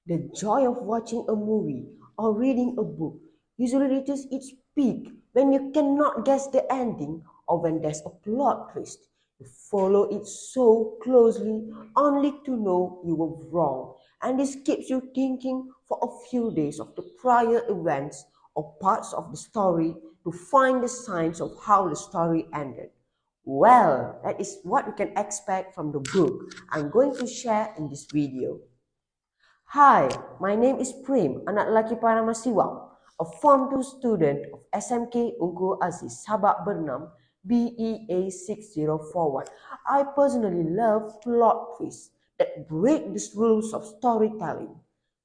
The joy of watching a movie or reading a book usually reaches its peak when you cannot guess the ending or when there's a plot twist. You follow it so closely only to know you were wrong, and this keeps you thinking for a few days of the prior events or parts of the story to find the signs of how the story ended. Well, that is what you can expect from the book I'm going to share in this video. Hi, my name is Prem, anak lelaki Paramasivam, a Form 2 student of SMK UNGKU AZIZ, Sabak Bernam, BEA 6041. I personally love plot twists that break the rules of storytelling,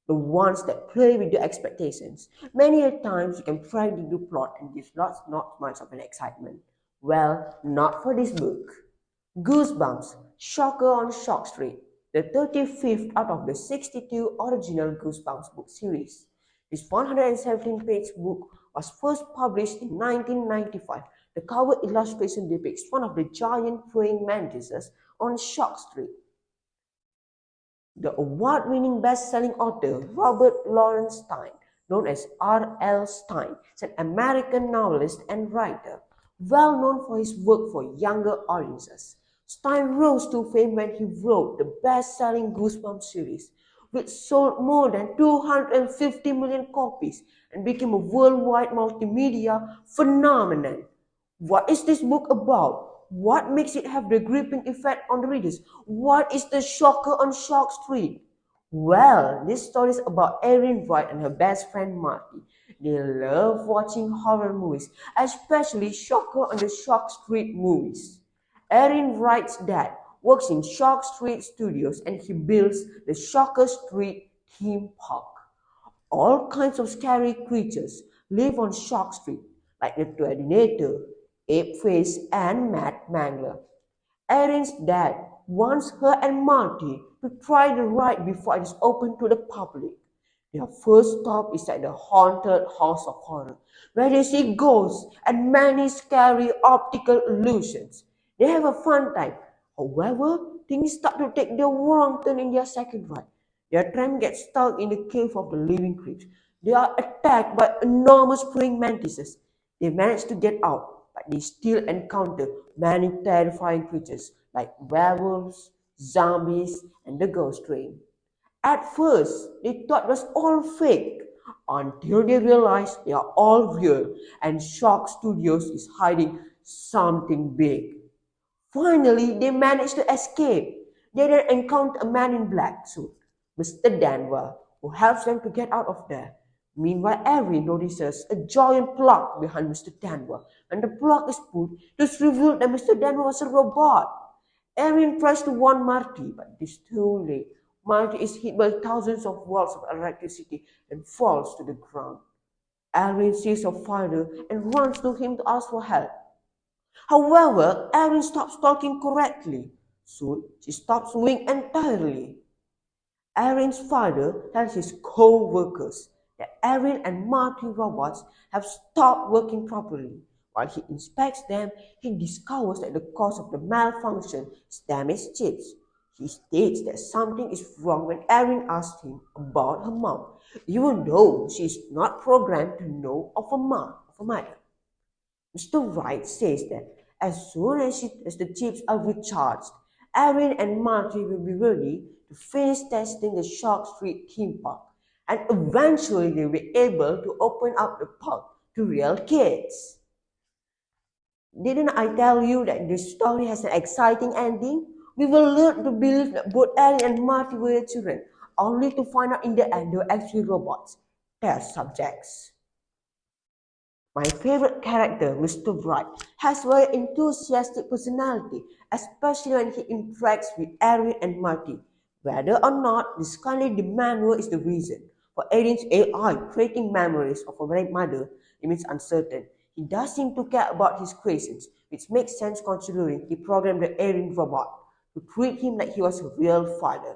the ones that play with your expectations. Many a times you can predict the plot and give not much of an excitement. Well, not for this book. Goosebumps, Shocker on Shock Street, the 35th out of the 62 original Goosebumps book series. This 117-page book was first published in 1995. The cover illustration depicts one of the giant praying mantises on Shock Street. The award-winning best-selling author Robert Lawrence Stine, known as R.L. Stine, is an American novelist and writer, well known for his work for younger audiences. Stine rose to fame when he wrote the best-selling Goosebumps series, which sold more than 250 million copies and became a worldwide multimedia phenomenon. What is this book about? What makes it have the gripping effect on the readers? What is the shocker on Shock Street? Well, this story is about Erin Wright and her best friend Marty. They love watching horror movies, especially Shocker on the Shock Street movies. Erin Wright's dad works in Shock Street Studios and he builds the Shocker Street theme park. All kinds of scary creatures live on Shock Street, like the Terminator, Ape-Face, and Mad Mangler. Erin's dad wants her and Marty to try the ride before it is open to the public. Their first stop is at the haunted House of Horror, where they see ghosts and many scary optical illusions. They have a fun time. However, things start to take the wrong turn in their second ride. Their tram gets stuck in the cave of the living creeps. They are attacked by enormous praying mantises. They manage to get out, but they still encounter many terrifying creatures like werewolves, zombies, and the ghost train. At first, they thought it was all fake until they realized they are all real and Shock Studios is hiding something big. Finally, they managed to escape. They then encounter a man in black suit, Mr. Denver, who helps them to get out of there. Meanwhile, Avery notices a giant plug behind Mr. Denver. When the plug is pulled, it is revealed that Mr. Denver was a robot. Erin tries to warn Marty, but it is too late. Marty is hit by thousands of volts of electricity and falls to the ground. Erin sees her father and runs to him to ask for help. However, Erin stops talking correctly. Soon, she stops moving entirely. Erin's father tells his co-workers that Erin and Marty robots have stopped working properly. While he inspects them, he discovers that the cause of the malfunction is damaged chips. He states that something is wrong when Erin asks him about her mom, even though she is not programmed to know of a mother. Mr. Wright says that as soon as the chips are recharged, Erin and Marty will be ready to finish testing the Shock Street theme park, and eventually they will be able to open up the park to real kids. Didn't I tell you that this story has an exciting ending? We will learn to believe that both Erin and Marty were children, only to find out in the end they were actually robots, test subjects. My favorite character, Mr. Wright, has a very enthusiastic personality, especially when he interacts with Erin and Marty. Whether or not this kindly manual is the reason for Erin's AI creating memories of her mother remains uncertain. He does seem to care about his creations, which makes sense considering he programmed the Erin robot to treat him like he was a real father.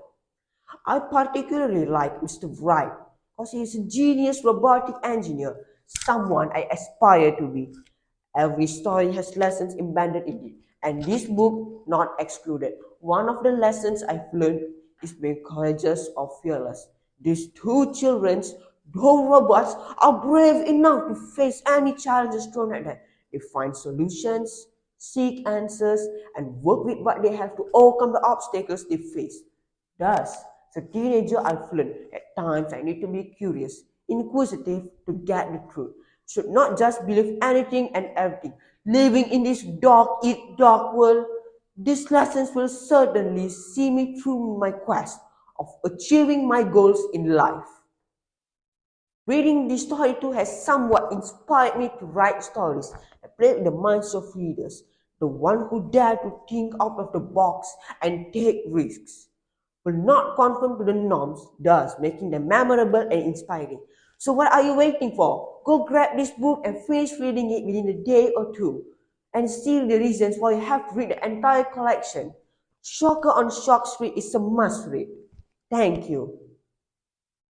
I particularly like Mr. Wright because he is a genius robotic engineer, someone I aspire to be. Every story has lessons embedded in it, and this book not excluded. One of the lessons I've learned is being courageous or fearless. These two children, though robots, are brave enough to face any challenges thrown at them. They find solutions, seek answers, and work with what they have to overcome the obstacles they face. Thus, as a teenager, I've learned at times I need to be curious, inquisitive to get the truth. Should not just believe anything and everything. Living in this dark world, these lessons will certainly see me through my quest of achieving my goals in life. Reading this story too has somewhat inspired me to write stories that play with the minds of readers, the one who dare to think out of the box and take risks will not conform to the norms, thus making them memorable and inspiring. So what are you waiting for? Go grab this book and finish reading it within a day or two. And see the reasons why you have to read the entire collection. Shocker on Shock Street is a must read. Thank you.